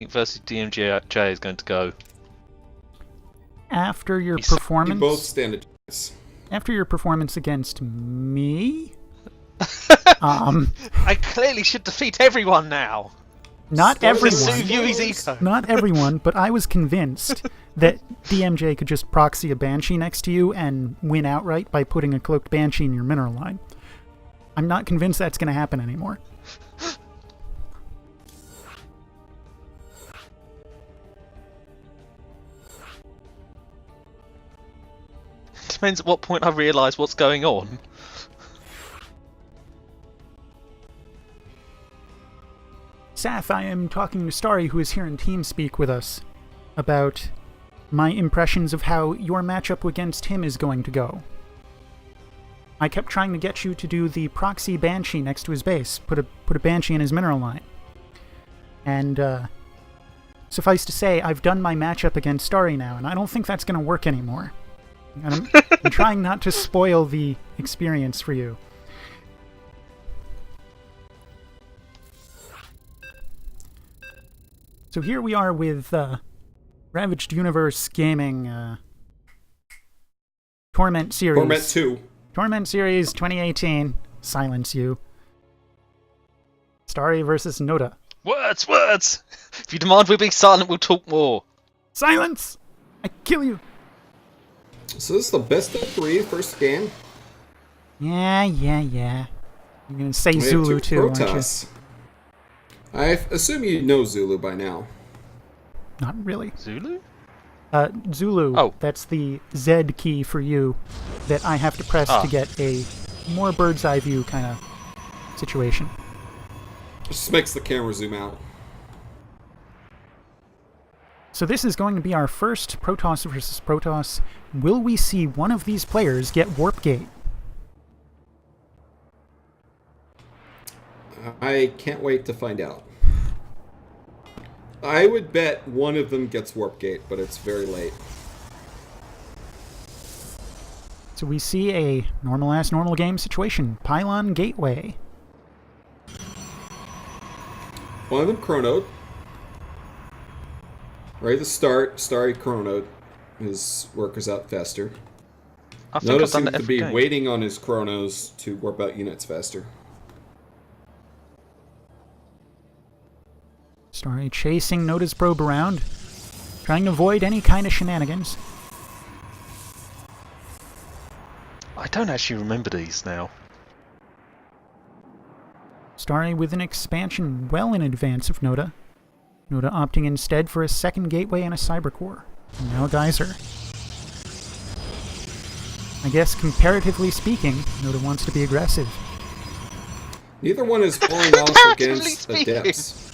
versus DMJ is going to go? After your You performance... both stand a chance. After your performance against me... I clearly should defeat everyone now. Not everyone. Yui's ego. Not everyone, but I was convinced that DMJ could just proxy a Banshee next to you and win outright by putting a cloaked Banshee in your mineral line. I'm not convinced that's going to happen anymore. Depends at what point I realise what's going on. Saf, I am talking to Starry, who is here in TeamSpeak with us, about my impressions of how your matchup against him is going to go. I kept trying to get you to do the proxy Banshee next to his base, put a Banshee in his mineral line. And, suffice to say, I've done my matchup against Starry now, and I don't think that's going to work anymore. And I'm trying not to spoil the experience for you. So here we are with Ravaged Universe Gaming Torment Series. Torment 2. Torment Series 2018. Silence you. Starry versus Nota. Words! If you demand we be silent, we'll talk more. Silence! I kill you! So this is the best of 3 first game. Yeah. You're gonna say We have Zulu 2 too, aren't you? Protoss. I assume you know Zulu by now. Not really. Zulu? Zulu. Oh. That's the Z key for you that I have to press to get a more bird's eye view kind of situation. Just makes the camera zoom out. So this is going to be our first Protoss versus Protoss. Will we see one of these players get Warp Gate? I can't wait to find out. I would bet one of them gets Warp Gate, but it's very late. So we see a normal game situation. Pylon Gateway. One of them chronoed. Right at the start, Starry chronoed. His work is out faster. I think Nota I've done seems that to be every game. waiting on his chronos to warp out units faster. Starry chasing Nota's probe around, trying to avoid any kind of shenanigans. I don't actually remember these now. Starry with an expansion well in advance of Nota. Nota opting instead for a second gateway and a cybercore. And now a geyser. I guess comparatively speaking, Nota wants to be aggressive. Neither one is falling off against Adepts.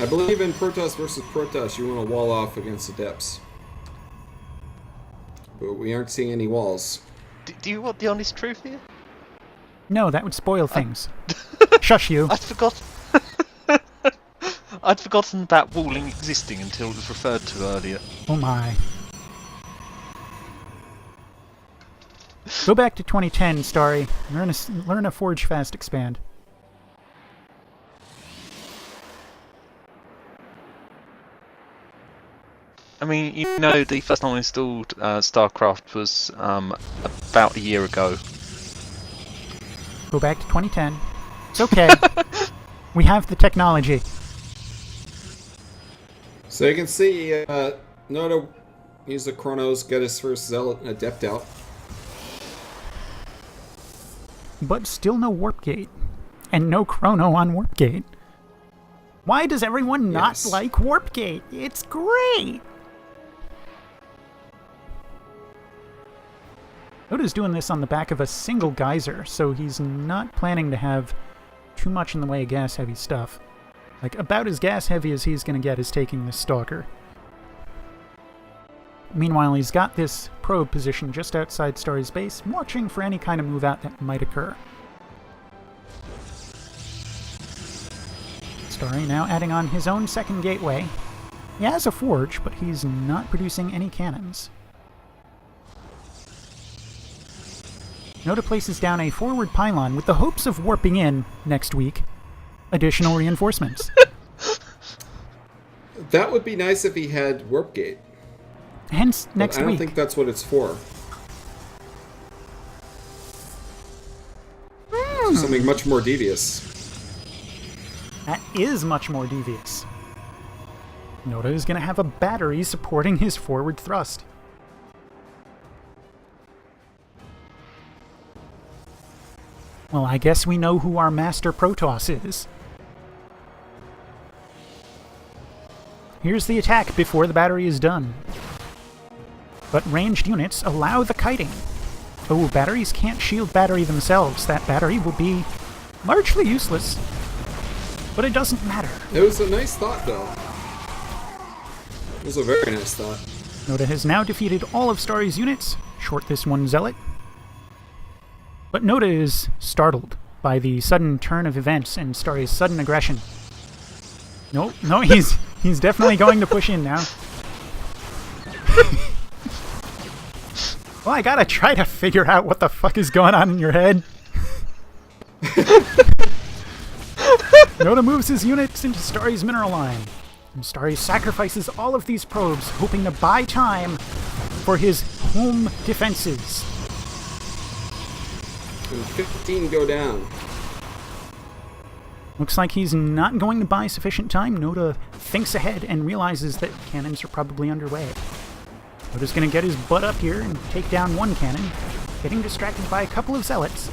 I believe in Protoss versus Protoss, you want to wall off against Adepts. But we aren't seeing any walls. Do you want the honest truth here? No, that would spoil things. Shush you. I'd forgotten about walling existing until it was referred to earlier. Oh my. Go back to 2010, Starry. Learn a Forge Fast Expand. I mean, you know, the first time I installed StarCraft was about a year ago. Go back to 2010. It's okay. We have the technology. So you can see Nota use the chronos, get his first Zealot and Adept out. But still no Warp Gate. And no Chrono on Warp Gate. Why does everyone not like Warp Gate? It's great! Nota's doing this on the back of a single geyser, so he's not planning to have too much in the way of gas-heavy stuff. Like, about as gas-heavy as he's going to get is taking this Stalker. Meanwhile, he's got this probe positioned just outside Starry's base, watching for any kind of move-out that might occur. Starry now adding on his own second gateway. He has a forge, but he's not producing any cannons. Nota places down a forward pylon with the hopes of warping in, next week, additional reinforcements. That would be nice if he had Warp Gate. Hence, But next I don't week. think that's what it's for. It's something much more devious. That is much more devious. Nota is going to have a battery supporting his forward thrust. Well, I guess we know who our Master Protoss is. Here's the attack before the battery is done. But ranged units allow the kiting. Oh, batteries can't shield battery themselves. That battery will be largely useless. But it doesn't matter. It was a nice thought, though. It was a very nice thought. Nota has now defeated all of Starry's units, short this one zealot. But Nota is startled by the sudden turn of events and Starry's sudden aggression. No, he's definitely going to push in now. Well, I gotta try to figure out what the fuck is going on in your head. Nota moves his units into Starry's mineral line. And Starry sacrifices all of these probes, hoping to buy time for his home defenses. And 15 go down. Looks like he's not going to buy sufficient time. Nota thinks ahead and realizes that cannons are probably underway. Nota's going to get his butt up here and take down one cannon, getting distracted by a couple of zealots.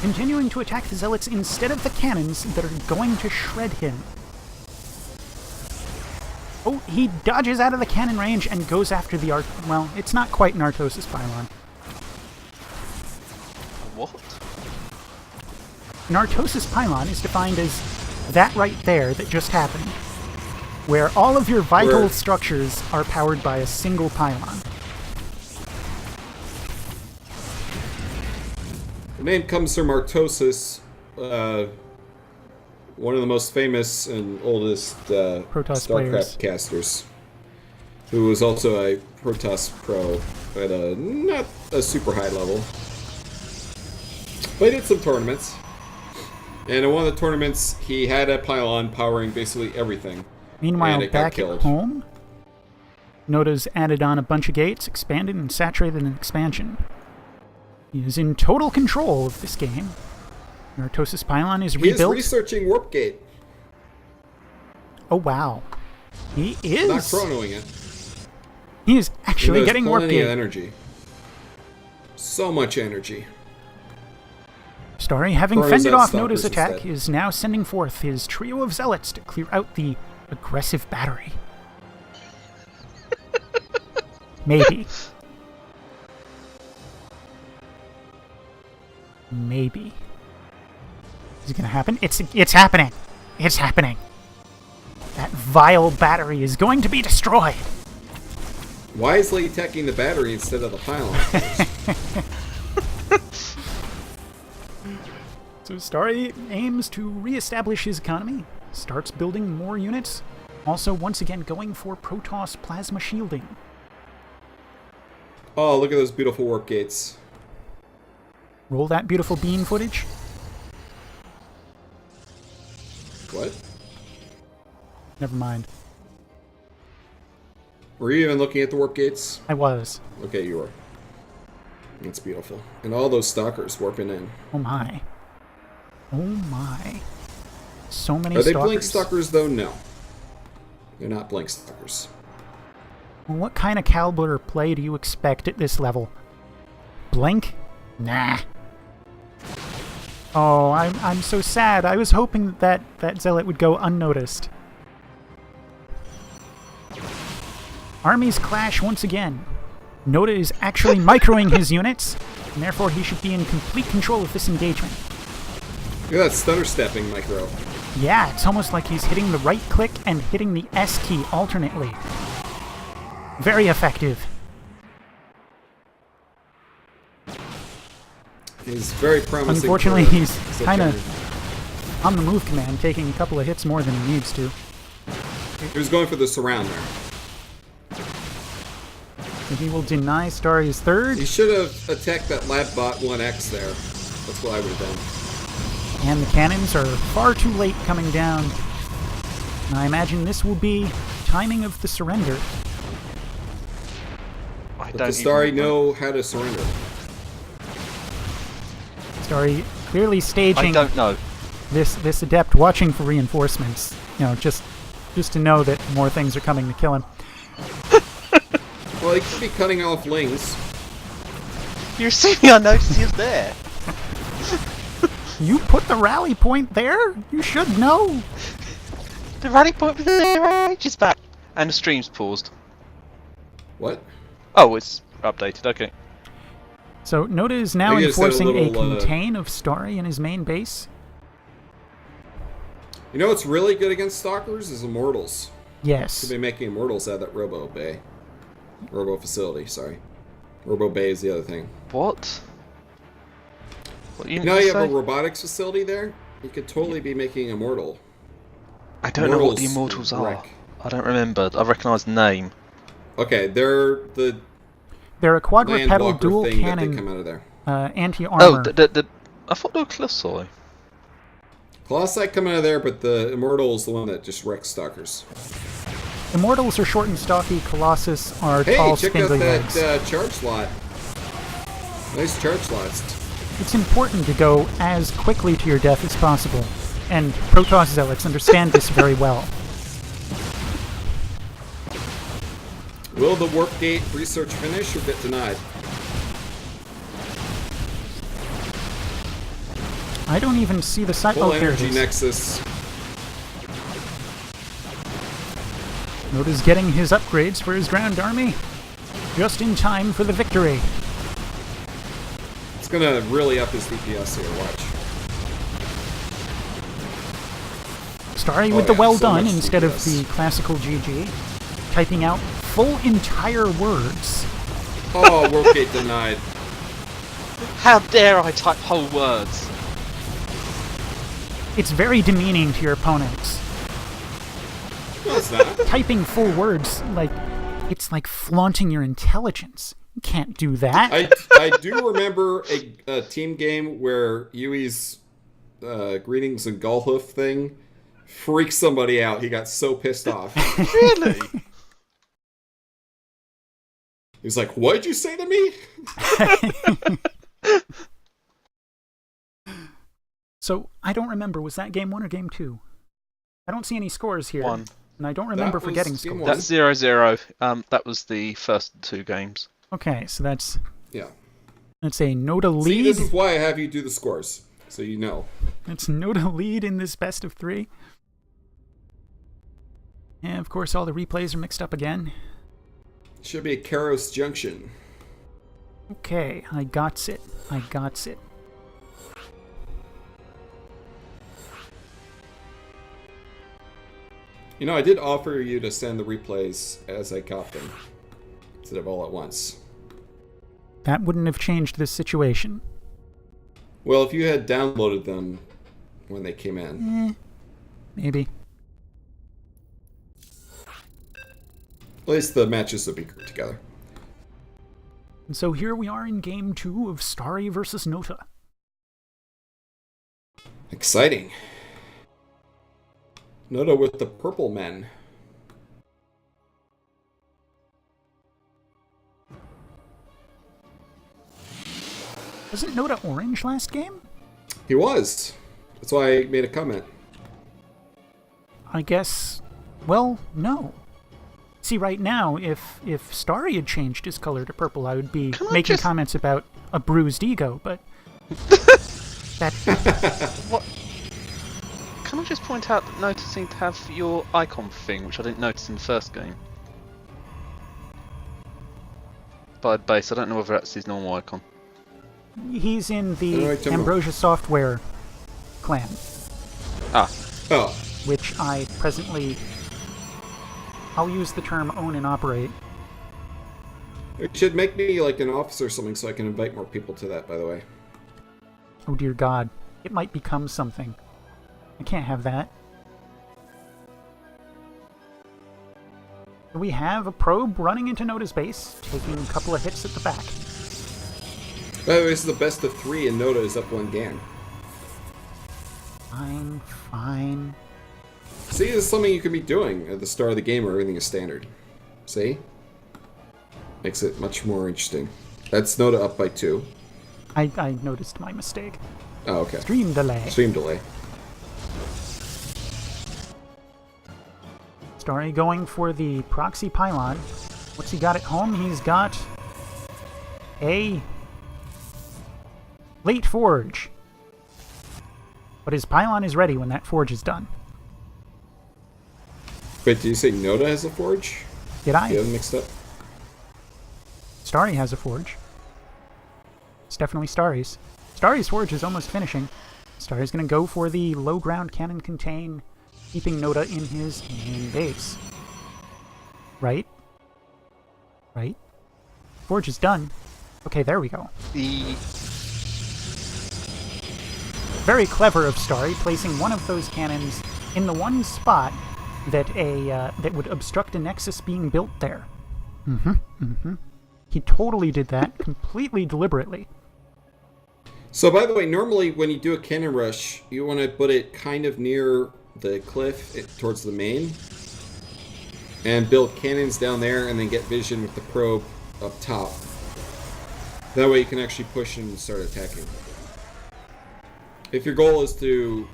Continuing to attack the zealots instead of the cannons that are going to shred him. Oh, he dodges out of the cannon range and goes after the well, it's not quite an Artosis pylon. What? An Artosis pylon is defined as that right there that just happened, where all of your vital structures are powered by a single pylon. The name comes from Artosis, one of the most famous and oldest Protoss StarCraft players. casters, who was also a Protoss pro at a not a super high level. Played at some tournaments, and in one of the tournaments, he had a pylon powering basically everything. Meanwhile, and it got back at killed. home, Nota's added on a bunch of gates, expanded and saturated an expansion. He is in total control of this game. The Artosis pylon is He rebuilt. is researching Warp Gate, Oh wow, he is. not chronoing it. He is actually There's getting warp plenty of gate. energy. So much energy. Starry, having Chrono's fended out, off Stalkers Nota's attack, instead. is now sending forth his trio of zealots to clear out the aggressive battery. Maybe. Maybe. Is it gonna happen? It's happening! It's happening! That vile battery is going to be destroyed! Wisely attacking the battery instead of the pylon. So Starry aims to re-establish his economy, starts building more units, also once again going for Protoss plasma shielding. Oh, look at those beautiful Warp Gates. Roll that beautiful bean footage. What? Never mind. Were you even looking at the Warp Gates? I was. Okay, you were. It's beautiful. And all those stalkers warping in. Oh my. Oh my. So many Are they stalkers. blink stalkers, though? No. They're not blink stalkers. Well, what kind of caliber play do you expect at this level? Blink? Nah. Oh, I'm so sad. I was hoping that zealot would go unnoticed. Armies clash once again. Nota is actually microing his units, and therefore he should be in complete control of this engagement. Look at that stutter stepping micro. Yeah, it's almost like he's hitting the right click and hitting the S key alternately. Very effective. He's very promising. Unfortunately, for he's such kind energy. of on the move command, taking a couple of hits more than he needs to. He was going for the surround there. And he will deny Starry's third, He should have attacked that LabBot 1X there. That's what I would have done. and the cannons are far too late coming down. And I imagine this will be timing of the surrender. I But don't does Starry even know how to surrender? Starry clearly I staging don't know. this adept, watching for reinforcements. You know, just to know that more things are coming to kill him. Well, he could be cutting off lings. You're assuming I noticed he was there. You put the rally point there? You should know. The rally point was there ages back. And the stream's paused. What? Oh, it's updated, okay. So Nota is now Maybe I just had a enforcing a little, contain of Starry in his main base. You know what's really good against Stalkers is Immortals. Yes. Could be making Immortals out of that Robo Bay. Robo facility, sorry. Robo Bay is the other thing. What? What You know you have a robotics facility there? You could totally be making Immortal. I don't know what the Immortals Immortals are. wreck. I don't remember. I recognise the name. Okay, they're the They're a land quadrupedal walker dual thing that they come cannon out of there. anti-armor. Oh, I thought they were Colossi. Colossi come out of there, but the Immortal is the one that just wrecks Stalkers. Immortals are short and stocky. Colossus are Hey, tall, check out spindly that legs. charge slot. Nice charge slots. It's important to go as quickly to your death as possible, and Protoss zealots understand this very well. Will the warp gate research finish or get denied? I don't even see the site. Full Oh, here it energy is. nexus. Nota's getting his upgrades for his ground army, just in time for the victory. It's gonna really up his DPS here, watch. Starry Oh, with the yeah, well so done much instead of DPS. the classical GG, typing out full entire words. Oh, warp gate denied. How dare I type whole words? It's very demeaning to your opponents. No, it's not. Typing full words, it's like flaunting your intelligence. You can't do that. I do remember a team game where Yui's greetings and Gulhoof thing freaked somebody out. He got so pissed off. Really? He was like, "What'd you say to me?" So, I don't remember, was that game 1 or game 2? I don't see any scores here. 1. And I don't remember was forgetting game scores. one. That's 0-0. That was the first 2 games. Okay, so that's Yeah. a Nota See, lead. this is why I have you do the scores, so you know. It's Nota lead in this best of 3. And of course, all the replays are mixed up again. Should be a Karos Junction. Okay, I got it. You know, I did offer you to send the replays as I got them, instead of all at once. That wouldn't have changed this situation. Well, if you had downloaded them when they came in. Maybe. At least the matches would be grouped together. And so here we are in game 2 of Starry versus Nota. Exciting. Nota with the purple men. Wasn't Nota orange last game? He was. That's why I made a comment. I guess... Well, no. See, right now, if Starry had changed his color to purple, I would be making comments about a bruised ego, but... What? Can I just point out that Nota seemed to have your icon thing, which I didn't notice in the first game? By base, I don't know whether that's his normal icon. He's in the Alright, Timber. Ambrosia Software clan, Oh. which I presently... I'll use the term own and operate. It should make me like an officer or something so I can invite more people to that, by the way. Oh dear God, it might become something. I can't have that. We have a probe running into Nota's base, taking a couple of hits at the back. By the way, this is the best of 3 and Nota is up 1 gang. Fine, fine. See, this is something you can be doing at the start of the game where everything is standard. See? Makes it much more interesting. That's nota up by 2. I noticed my mistake. Oh, okay. Stream delay. Stream delay. Starry going for the proxy pylon. What's he got at home? He's got a late forge. But his pylon is ready when that forge is done. Wait, did you say Nota has a forge? Did I? You have them mixed up? Starry has a forge. It's definitely Starry's. Starry's forge is almost finishing. Starry's going to go for the low ground cannon contain, keeping Nota in his main base. Right? Right? Forge is done. Okay, there we go. Very clever of Starry, placing one of those cannons in the one spot that that would obstruct a nexus being built there. He totally did that, completely deliberately. So, by the way, normally when you do a cannon rush, you want to put it kind of near the cliff towards the main, and build cannons down there, and then get vision with the probe up top. That way you can actually push and start attacking. If your goal is to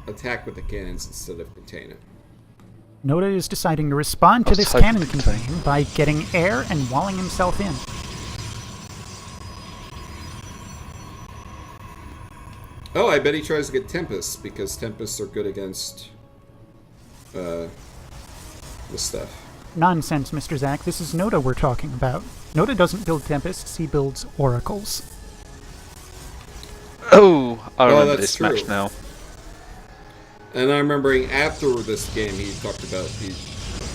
attack with the cannons instead of contain it. Nota is deciding to respond to this cannon contain by getting air and walling himself in. Oh, I bet he tries to get Tempests, because Tempests are good against this stuff. Nonsense, Mr. Zack. This is Nota we're talking about. Nota doesn't build Tempests, he builds Oracles. Oh, I remember that's this match true. now. And I'm remembering after this game, he talked about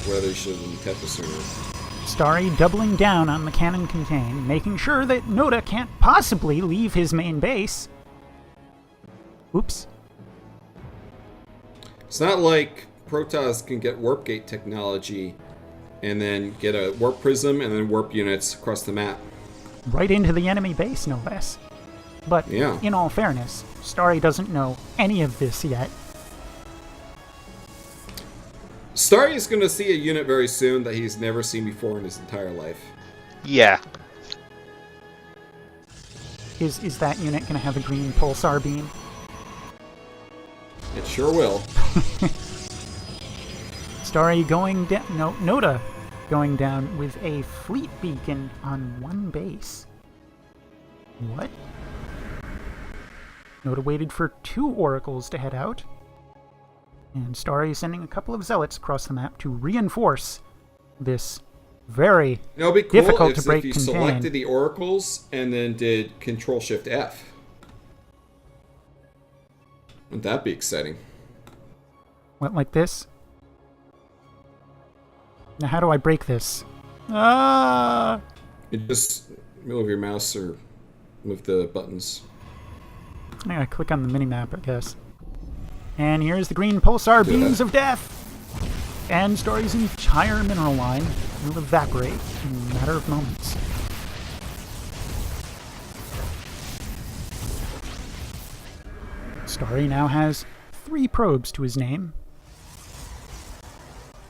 whether he should Tempest or not. Starry doubling down on the cannon contain, making sure that Nota can't possibly leave his main base. Oops. It's not like Protoss can get warp gate technology and then get a warp prism and then warp units across the map. Right into the enemy base, no less. But Yeah. in all fairness, Starry doesn't know any of this yet. Starry is going to see a unit very soon that he's never seen before in his entire life. Yeah. Is that unit going to have a green pulsar beam? It sure will. Starry going down... No, Nota going down with a fleet beacon on one base. What? Nota waited for 2 oracles to head out. And Starry is sending a couple of zealots across the map to reinforce this very It'll be cool difficult to break if you contain. selected the oracles and then did Control-Shift-F. Wouldn't that be exciting? Went like this. Now how do I break this? Ah! You just move your mouse or move the buttons. I gotta click on the minimap, I guess. And here's the green pulsar beams of death! And Starry's entire mineral line will evaporate in a matter of moments. Starry now has 3 probes to his name.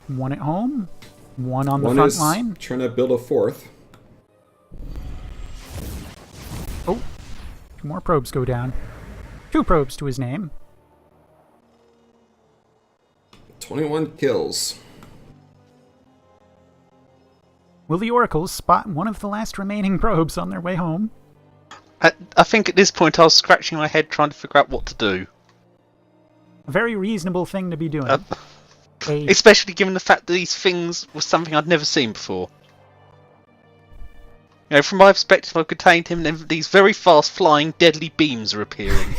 1 at home, 1 on the front line. Trying to build a 4th. Oh, 2 more probes go down. 2 probes to his name. 21 kills. Will the oracles spot one of the last remaining probes on their way home? I think at this point I was scratching my head trying to figure out what to do. A very reasonable thing to be doing. Especially given the fact that these things were something I'd never seen before. You know, from my perspective, I've contained him, and these very fast flying deadly beams are appearing.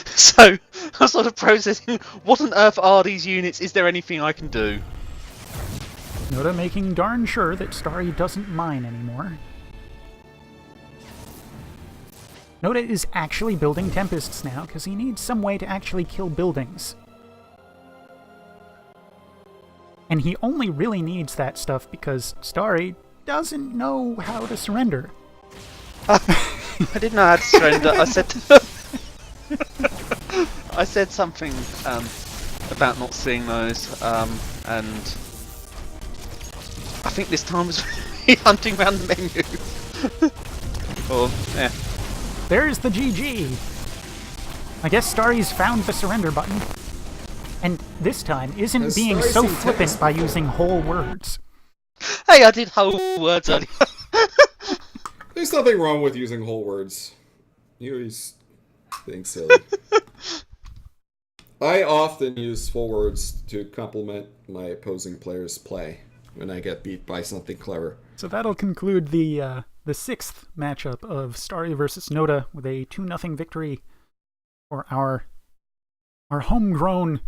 So, I'm sort of processing, what on earth are these units? Is there anything I can do? Nota making darn sure that Starry doesn't mine anymore. Nota is actually building Tempests now, because he needs some way to actually kill buildings. And he only really needs that stuff because Starry doesn't know how to surrender. I didn't know how to surrender. I said... I said something about not seeing those, and I think this time was really hunting around the menu. Or, yeah. There's the GG. I guess Starry's found the surrender button. And this time isn't Has being Starry so seen flippant tennis by before? using whole words. Hey, I did whole words earlier. There's nothing wrong with using whole words. You always think silly. I often use full words to complement my opposing player's play when I get beat by something clever. So that'll conclude the 6th matchup of Starry versus Nota with a 2-0 victory for our homegrown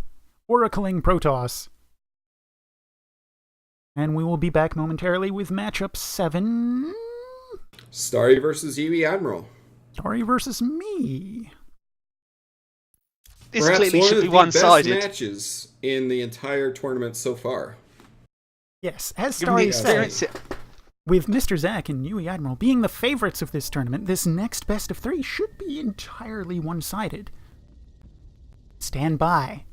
oracling Protoss. And we will be back momentarily with matchup 7. Starry versus Yui Admiral. Starry versus me. This Perhaps clearly one should of be the one-sided. best matches in the entire tournament so far. Yes, as Given the Starry said, experience, with Mr. Zack and Yui Admiral being the favorites of this tournament, this next best of 3 should be entirely one-sided. Stand by